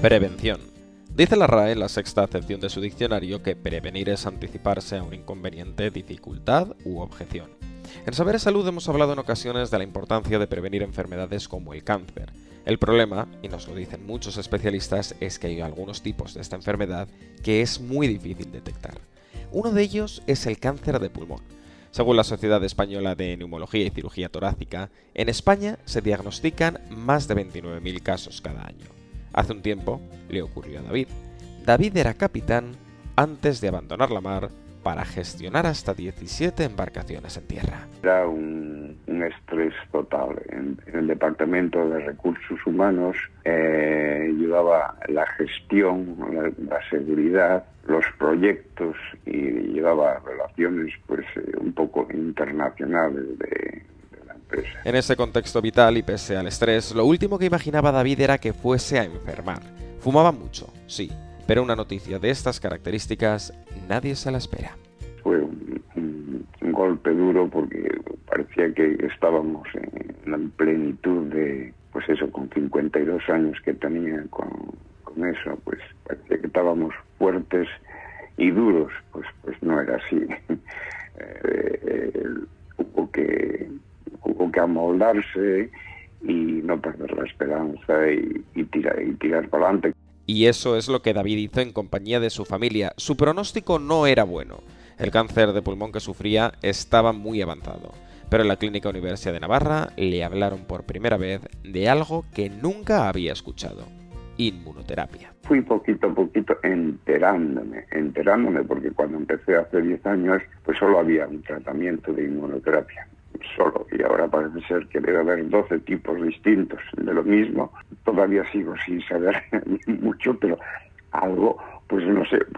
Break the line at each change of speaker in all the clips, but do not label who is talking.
Prevención. Dice la RAE en la sexta acepción de su diccionario que prevenir es anticiparse a un inconveniente, dificultad u objeción. En Saber Salud hemos hablado en ocasiones de la importancia de prevenir enfermedades como el cáncer. El problema, y nos lo dicen muchos especialistas, es que hay algunos tipos de esta enfermedad que es muy difícil detectar. Uno de ellos es el cáncer de pulmón. Según la Sociedad Española de Neumología y Cirugía Torácica, en España se diagnostican más de 29.000 casos cada año. Hace un tiempo le ocurrió a David. David era capitán antes de abandonar la mar para gestionar hasta 17 embarcaciones en tierra.
Era un estrés total. En el Departamento de Recursos Humanos llevaba la gestión, la seguridad, los proyectos y llevaba relaciones un poco internacionales de la empresa.
En ese contexto vital y pese al estrés, lo último que imaginaba David era que fuese a enfermar. Fumaba mucho, sí, pero una noticia de estas características nadie se la espera.
Fue un golpe duro porque parecía que estábamos en la plenitud de, con 52 años que tenía con eso, parecía que estábamos fuertes y duros, pues no era así. Hubo que amoldarse y no perder la esperanza y tirar para adelante.
Y eso es lo que David hizo en compañía de su familia. Su pronóstico no era bueno. El cáncer de pulmón que sufría estaba muy avanzado. Pero en la Clínica Universidad de Navarra le hablaron por primera vez de algo que nunca había escuchado: inmunoterapia.
Fui poquito a poquito enterándome, porque cuando empecé hace 10 años, solo había un tratamiento de inmunoterapia. Solo, y ahora parece ser que debe haber 12 tipos distintos de lo mismo. Todavía sigo sin saber mucho, pero algo,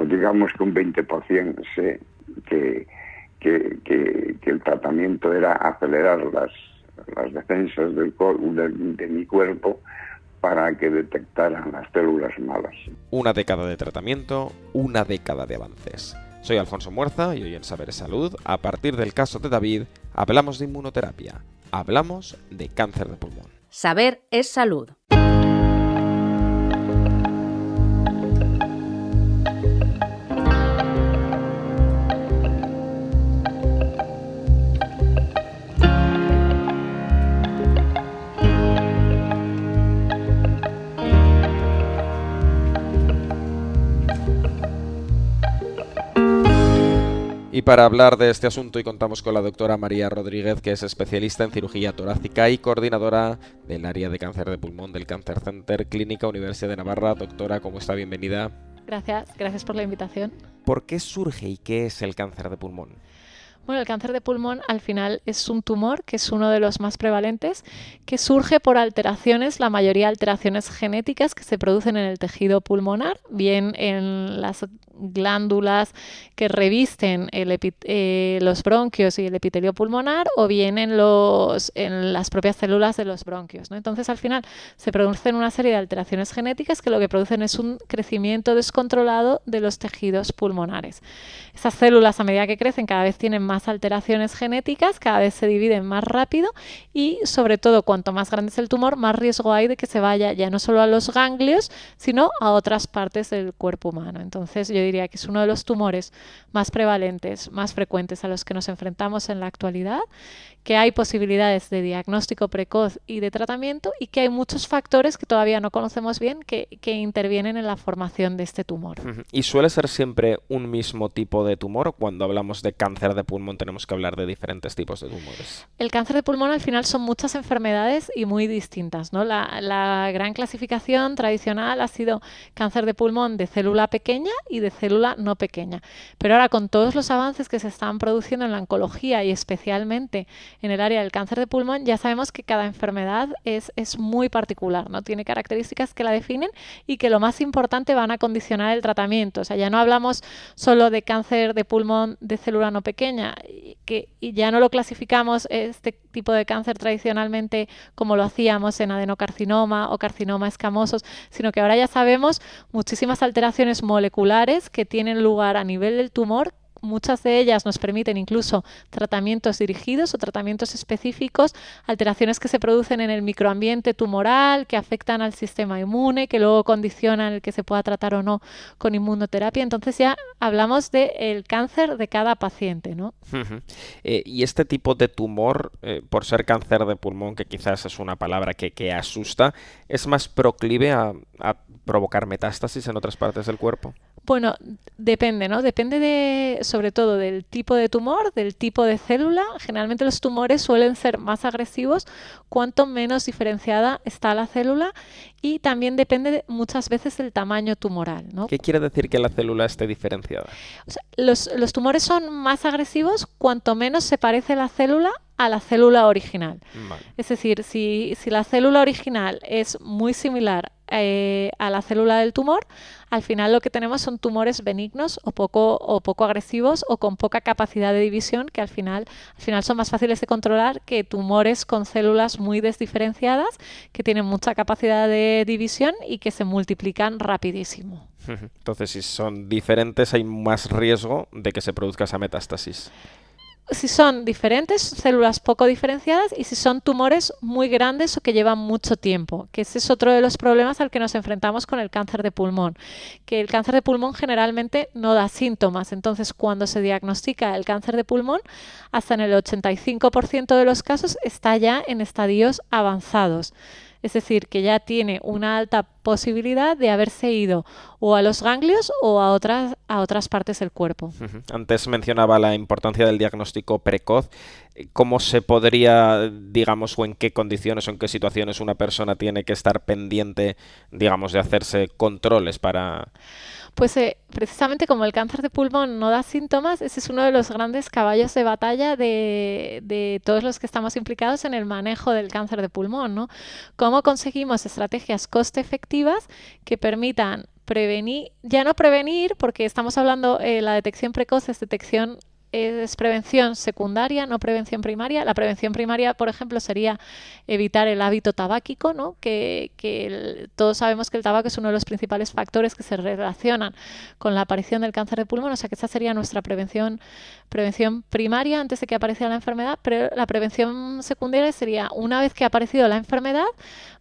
digamos que un 20% sé que el tratamiento era acelerar las defensas de mi cuerpo para que detectaran las células malas.
Una década de tratamiento, una década de avances. Soy Alfonso Muerza y hoy en Saber Salud, a partir del caso de David, hablamos de inmunoterapia, hablamos de cáncer de pulmón.
Saber es salud.
Y para hablar de este asunto, y contamos con la doctora María Rodríguez, que es especialista en cirugía torácica y coordinadora del área de cáncer de pulmón del Cancer Center Clínica Universidad de Navarra. Doctora, ¿cómo está? Bienvenida.
Gracias por la invitación.
¿Por qué surge y qué es el cáncer de pulmón?
Bueno, el cáncer de pulmón al final es un tumor que es uno de los más prevalentes, que surge por alteraciones, la mayoría alteraciones genéticas que se producen en el tejido pulmonar, bien en las glándulas que revisten los bronquios y el epitelio pulmonar, o bien en las propias células de los bronquios, ¿no? Entonces, al final se producen una serie de alteraciones genéticas que lo que producen es un crecimiento descontrolado de los tejidos pulmonares. Esas células, a medida que crecen, cada vez tienen más alteraciones genéticas, cada vez se dividen más rápido y, sobre todo, cuanto más grande es el tumor, más riesgo hay de que se vaya ya no solo a los ganglios, sino a otras partes del cuerpo humano. Entonces, yo diría que es uno de los tumores más prevalentes, más frecuentes a los que nos enfrentamos en la actualidad, que hay posibilidades de diagnóstico precoz y de tratamiento y que hay muchos factores que todavía no conocemos bien que intervienen en la formación de este tumor.
¿Y suele ser siempre un mismo tipo de tumor? Cuando hablamos de cáncer de pulmón tenemos que hablar de diferentes tipos de tumores.
El cáncer de pulmón al final son muchas enfermedades y muy distintas, ¿no? La gran clasificación tradicional ha sido cáncer de pulmón de célula pequeña y de célula no pequeña. Pero ahora, con todos los avances que se están produciendo en la oncología y especialmente en el área del cáncer de pulmón, ya sabemos que cada enfermedad es muy particular, ¿no? Tiene características que la definen y que lo más importante van a condicionar el tratamiento. O sea, ya no hablamos solo de cáncer de pulmón de célula no pequeña, y ya no lo clasificamos este tipo de cáncer tradicionalmente como lo hacíamos en adenocarcinoma o carcinoma escamosos, sino que ahora ya sabemos muchísimas alteraciones moleculares que tienen lugar a nivel del tumor muchas de ellas nos permiten incluso tratamientos dirigidos o tratamientos específicos, alteraciones que se producen en el microambiente tumoral, que afectan al sistema inmune, que luego condicionan el que se pueda tratar o no con inmunoterapia. Entonces ya hablamos del cáncer de cada paciente, ¿no?
Y este tipo de tumor, por ser cáncer de pulmón, que quizás es una palabra que asusta, ¿es más proclive a provocar metástasis en otras partes del cuerpo?
Bueno, depende, ¿no? Depende sobre todo del tipo de tumor, del tipo de célula. Generalmente los tumores suelen ser más agresivos cuanto menos diferenciada está la célula, y también depende muchas veces del tamaño tumoral, ¿no?
¿Qué quiere decir que la célula esté diferenciada?
O sea, los tumores son más agresivos cuanto menos se parece la célula a la célula original.
Vale.
Es decir, si la célula original es muy similar a la célula del tumor, al final lo que tenemos son tumores benignos o poco agresivos o con poca capacidad de división, que al final son más fáciles de controlar que tumores con células muy desdiferenciadas, que tienen mucha capacidad de división y que se multiplican rapidísimo.
Entonces, si son diferentes, hay más riesgo de que se produzca esa metástasis.
Si son diferentes, células poco diferenciadas, y si son tumores muy grandes o que llevan mucho tiempo, que ese es otro de los problemas al que nos enfrentamos con el cáncer de pulmón, que el cáncer de pulmón generalmente no da síntomas. Entonces, cuando se diagnostica el cáncer de pulmón, hasta en el 85% de los casos está ya en estadios avanzados. Es decir, que ya tiene una alta posibilidad de haberse ido o a los ganglios o a otras partes del cuerpo.
Antes mencionaba la importancia del diagnóstico precoz. ¿Cómo se podría, digamos, o en qué condiciones o en qué situaciones una persona tiene que estar pendiente, digamos, de hacerse controles para...?
Pues precisamente como el cáncer de pulmón no da síntomas, ese es uno de los grandes caballos de batalla de todos los que estamos implicados en el manejo del cáncer de pulmón, ¿no? ¿Cómo conseguimos estrategias coste efectivas que permitan prevenir, ya no prevenir, porque estamos hablando, la detección precoz es prevención secundaria, no prevención primaria. La prevención primaria, por ejemplo, sería evitar el hábito tabáquico, ¿no? Todos sabemos que el tabaco es uno de los principales factores que se relacionan con la aparición del cáncer de pulmón, o sea que esa sería nuestra prevención primaria antes de que apareciera la enfermedad. Pero la prevención secundaria sería, una vez que ha aparecido la enfermedad,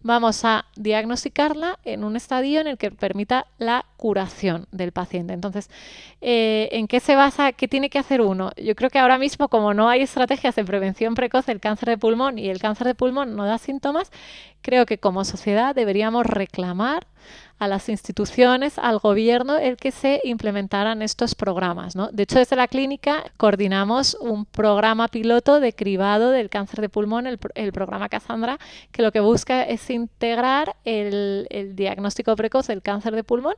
vamos a diagnosticarla en un estadio en el que permita la curación del paciente. Entonces, ¿en qué se basa? ¿Qué tiene que hacer uno? Yo creo que ahora mismo, como no hay estrategias de prevención precoz del cáncer de pulmón y el cáncer de pulmón no da síntomas, creo que como sociedad deberíamos reclamar a las instituciones, al gobierno, el que se implementaran estos programas, ¿no? De hecho, desde la clínica coordinamos un programa piloto de cribado del cáncer de pulmón, el programa Cassandra, que lo que busca es integrar el diagnóstico precoz del cáncer de pulmón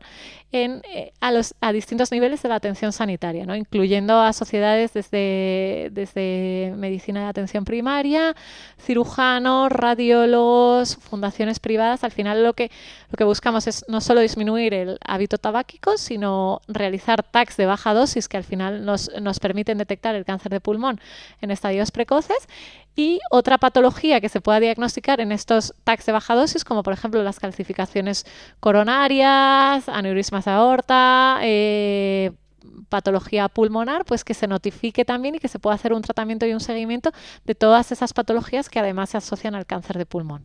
a distintos niveles de la atención sanitaria, ¿no? Incluyendo a sociedades desde medicina de atención primaria, cirujanos, radiólogos, fundaciones privadas. Al final lo que buscamos es no solo disminuir el hábito tabáquico, sino realizar TACs de baja dosis que al final nos permiten detectar el cáncer de pulmón en estadios precoces. Y otra patología que se pueda diagnosticar en estos TACs de baja dosis, como por ejemplo las calcificaciones coronarias, aneurismas de aorta, patología pulmonar, pues que se notifique también y que se pueda hacer un tratamiento y un seguimiento de todas esas patologías que además se asocian al cáncer de pulmón.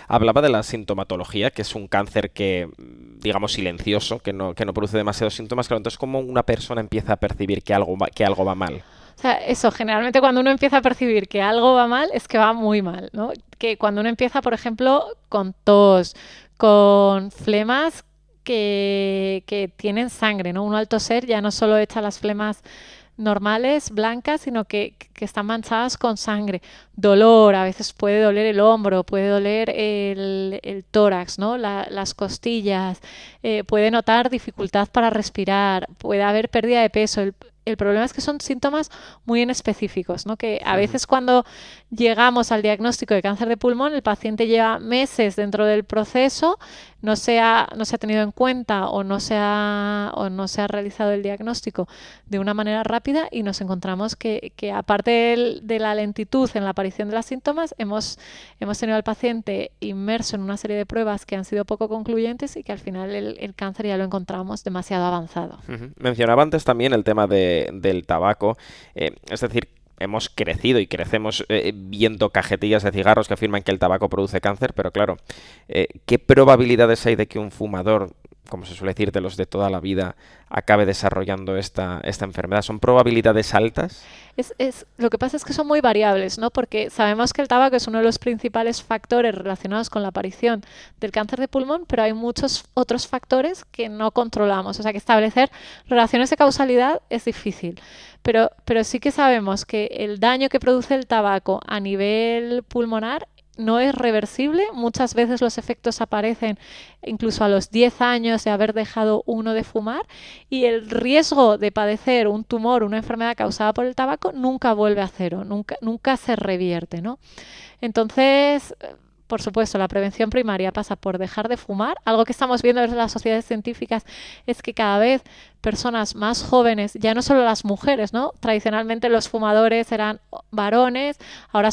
Hablaba de la sintomatología, que es un cáncer que, digamos, silencioso, que no produce demasiados síntomas. Claro, entonces, ¿cómo una persona empieza a percibir que algo va mal?
O sea, eso, generalmente cuando uno empieza a percibir que algo va mal, es que va muy mal, ¿no? Que cuando uno empieza, por ejemplo, con tos, con flemas que tienen sangre, ¿no? Uno al toser ya no solo echa las flemas normales, blancas, sino que están manchadas con sangre. Dolor, a veces puede doler el hombro, puede doler el tórax, ¿no? Las costillas, puede notar dificultad para respirar, puede haber pérdida de peso. El problema es que son síntomas muy inespecíficos, ¿no? Que a veces cuando llegamos al diagnóstico de cáncer de pulmón, el paciente lleva meses dentro del proceso, no se ha tenido en cuenta o no se ha realizado el diagnóstico de una manera rápida, y nos encontramos que aparte de la lentitud en la aparición de los síntomas, hemos tenido al paciente inmerso en una serie de pruebas que han sido poco concluyentes y que al final el cáncer ya lo encontramos demasiado avanzado.
Mencionaba antes también el tema de del tabaco. Es decir, hemos crecido y crecemos viendo cajetillas de cigarros que afirman que el tabaco produce cáncer, pero claro, ¿qué probabilidades hay de que un fumador, como se suele decir, de los de toda la vida, acabe desarrollando esta enfermedad? ¿Son probabilidades altas?
Lo que pasa es que son muy variables, ¿no? Porque sabemos que el tabaco es uno de los principales factores relacionados con la aparición del cáncer de pulmón, pero hay muchos otros factores que no controlamos. O sea, que establecer relaciones de causalidad es difícil. Pero sí que sabemos que el daño que produce el tabaco a nivel pulmonar no es reversible. Muchas veces los efectos aparecen incluso a los 10 años de haber dejado uno de fumar, y el riesgo de padecer un tumor, una enfermedad causada por el tabaco, nunca vuelve a cero, nunca se revierte, ¿no? Entonces, por supuesto, la prevención primaria pasa por dejar de fumar. Algo que estamos viendo desde las sociedades científicas es que cada vez personas más jóvenes, ya no solo las mujeres, ¿no? Tradicionalmente los fumadores eran varones, ahora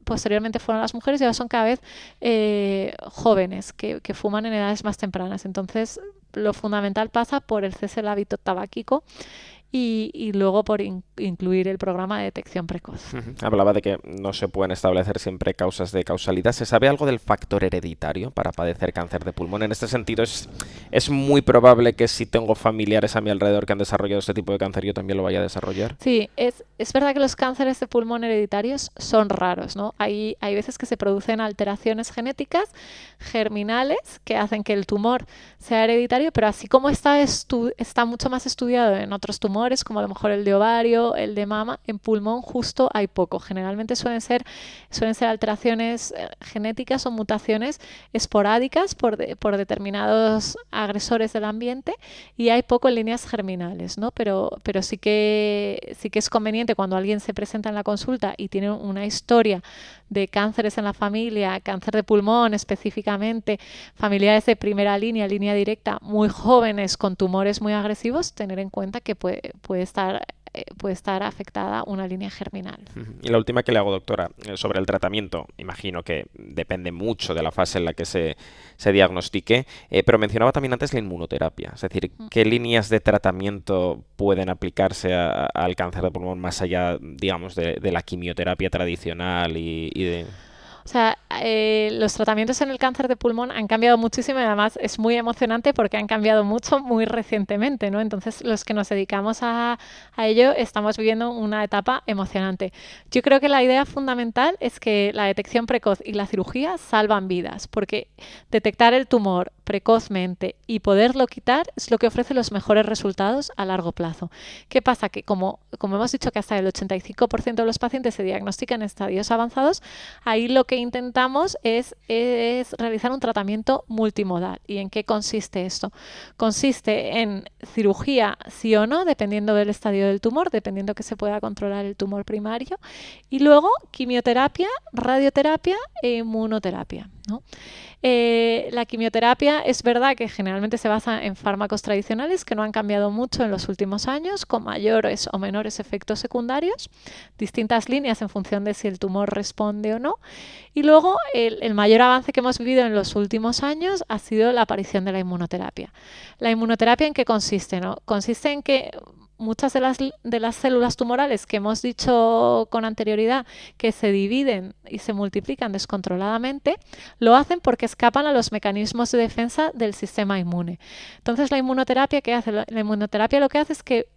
posteriormente fueron las mujeres, y ahora son cada vez jóvenes que fuman en edades más tempranas. Entonces, lo fundamental pasa por el cese del hábito tabáquico y luego por incluir el programa de detección precoz.
Hablaba de que no se pueden establecer siempre causas de causalidad. ¿Se sabe algo del factor hereditario para padecer cáncer de pulmón? En este sentido, ¿es muy probable que si tengo familiares a mi alrededor que han desarrollado este tipo de cáncer, yo también lo vaya a desarrollar?
Sí, es verdad que los cánceres de pulmón hereditarios son raros, ¿no? Hay veces que se producen alteraciones genéticas germinales que hacen que el tumor sea hereditario, pero así como está mucho más estudiado en otros tumores, como a lo mejor el de ovario, el de mama, en pulmón justo hay poco. Generalmente suelen ser alteraciones genéticas o mutaciones esporádicas por determinados agresores del ambiente, y hay poco en líneas germinales, ¿no? Pero sí que es conveniente cuando alguien se presenta en la consulta y tiene una historia de cánceres en la familia, cáncer de pulmón específicamente, familiares de primera línea directa, muy jóvenes con tumores muy agresivos, tener en cuenta que puede estar afectada una línea germinal.
Y la última que le hago, doctora, sobre el tratamiento. Imagino que depende mucho de la fase en la que se diagnostique, pero mencionaba también antes la inmunoterapia. Es decir, ¿qué líneas de tratamiento pueden aplicarse al cáncer de pulmón más allá, digamos, de la quimioterapia tradicional y de...
O sea, los tratamientos en el cáncer de pulmón han cambiado muchísimo, y además es muy emocionante porque han cambiado mucho muy recientemente, ¿no? Entonces, los que nos dedicamos a ello estamos viviendo una etapa emocionante. Yo creo que la idea fundamental es que la detección precoz y la cirugía salvan vidas, porque detectar el tumor precozmente y poderlo quitar es lo que ofrece los mejores resultados a largo plazo. ¿Qué pasa? Que como hemos dicho que hasta el 85% de los pacientes se diagnostican en estadios avanzados, ahí lo que intentamos es realizar un tratamiento multimodal. ¿Y en qué consiste esto? Consiste en cirugía sí o no, dependiendo del estadio del tumor, dependiendo que se pueda controlar el tumor primario, y luego quimioterapia, radioterapia e inmunoterapia, ¿no? La quimioterapia es verdad que generalmente se basa en fármacos tradicionales que no han cambiado mucho en los últimos años, con mayores o menores efectos secundarios, distintas líneas en función de si el tumor responde o no. Y luego el mayor avance que hemos vivido en los últimos años ha sido la aparición de la inmunoterapia. ¿La inmunoterapia en qué consiste, no? Consiste en que muchas de las células tumorales que hemos dicho con anterioridad que se dividen y se multiplican descontroladamente, lo hacen porque escapan a los mecanismos de defensa del sistema inmune. Entonces, la inmunoterapia, ¿qué hace? La inmunoterapia lo que hace es que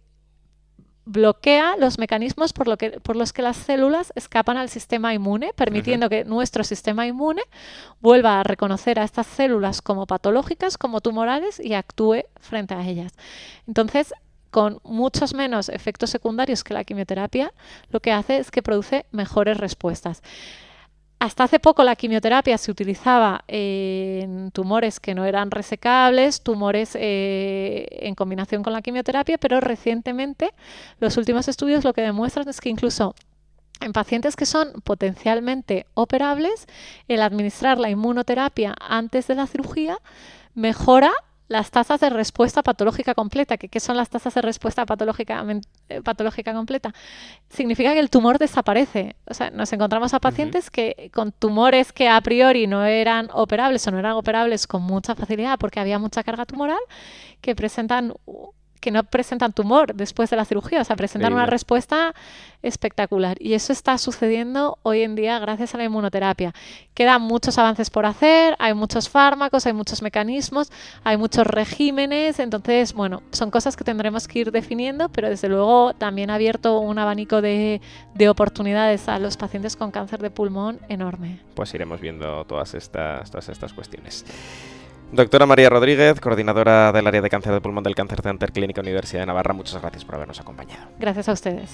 bloquea los mecanismos por los que las células escapan al sistema inmune, permitiendo que nuestro sistema inmune vuelva a reconocer a estas células como patológicas, como tumorales, y actúe frente a ellas. Entonces, con muchos menos efectos secundarios que la quimioterapia, lo que hace es que produce mejores respuestas. Hasta hace poco la quimioterapia se utilizaba en tumores que no eran resecables, tumores en combinación con la quimioterapia, pero recientemente los últimos estudios lo que demuestran es que incluso en pacientes que son potencialmente operables, el administrar la inmunoterapia antes de la cirugía mejora las tasas de respuesta patológica completa. ¿Qué son las tasas de respuesta patológica completa? Significa que el tumor desaparece. O sea, nos encontramos a pacientes que con tumores que a priori no eran operables o no eran operables con mucha facilidad porque había mucha carga tumoral, que que no presentan tumor después de la cirugía, o sea, presentan una respuesta espectacular. Y eso está sucediendo hoy en día gracias a la inmunoterapia. Quedan muchos avances por hacer, hay muchos fármacos, hay muchos mecanismos, hay muchos regímenes, entonces, bueno, son cosas que tendremos que ir definiendo, pero desde luego también ha abierto un abanico de oportunidades a los pacientes con cáncer de pulmón enorme.
Pues iremos viendo todas estas cuestiones. Doctora María Rodríguez, coordinadora del área de cáncer de pulmón del Cancer Center Clínica Universidad de Navarra, muchas gracias por habernos acompañado.
Gracias a ustedes.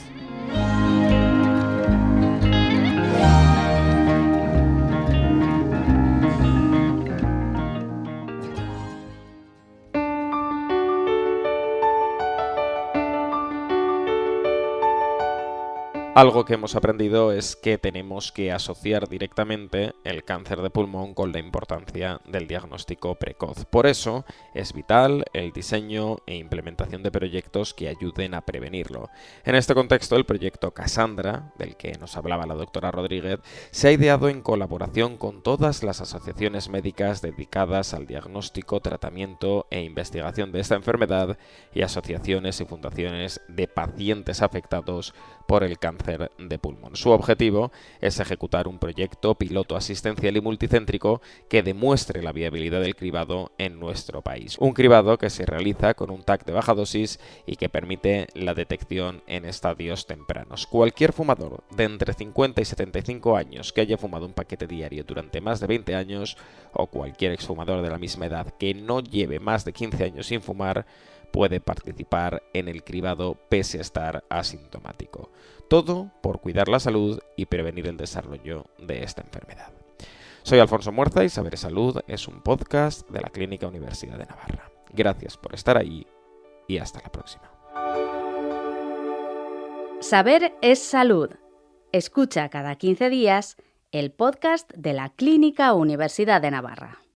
Algo que hemos aprendido es que tenemos que asociar directamente el cáncer de pulmón con la importancia del diagnóstico precoz. Por eso es vital el diseño e implementación de proyectos que ayuden a prevenirlo. En este contexto, el proyecto Cassandra, del que nos hablaba la doctora Rodríguez, se ha ideado en colaboración con todas las asociaciones médicas dedicadas al diagnóstico, tratamiento e investigación de esta enfermedad y asociaciones y fundaciones de pacientes afectados por el cáncer de pulmón. Su objetivo es ejecutar un proyecto piloto asistencial y multicéntrico que demuestre la viabilidad del cribado en nuestro país. Un cribado que se realiza con un TAC de baja dosis y que permite la detección en estadios tempranos. Cualquier fumador de entre 50 y 75 años que haya fumado un paquete diario durante más de 20 años o cualquier exfumador de la misma edad que no lleve más de 15 años sin fumar puede participar en el cribado pese a estar asintomático. Todo por cuidar la salud y prevenir el desarrollo de esta enfermedad. Soy Alfonso Muerza y Saber Salud es un podcast de la Clínica Universidad de Navarra. Gracias por estar ahí y hasta la próxima.
Saber es salud. Escucha cada 15 días el podcast de la Clínica Universidad de Navarra.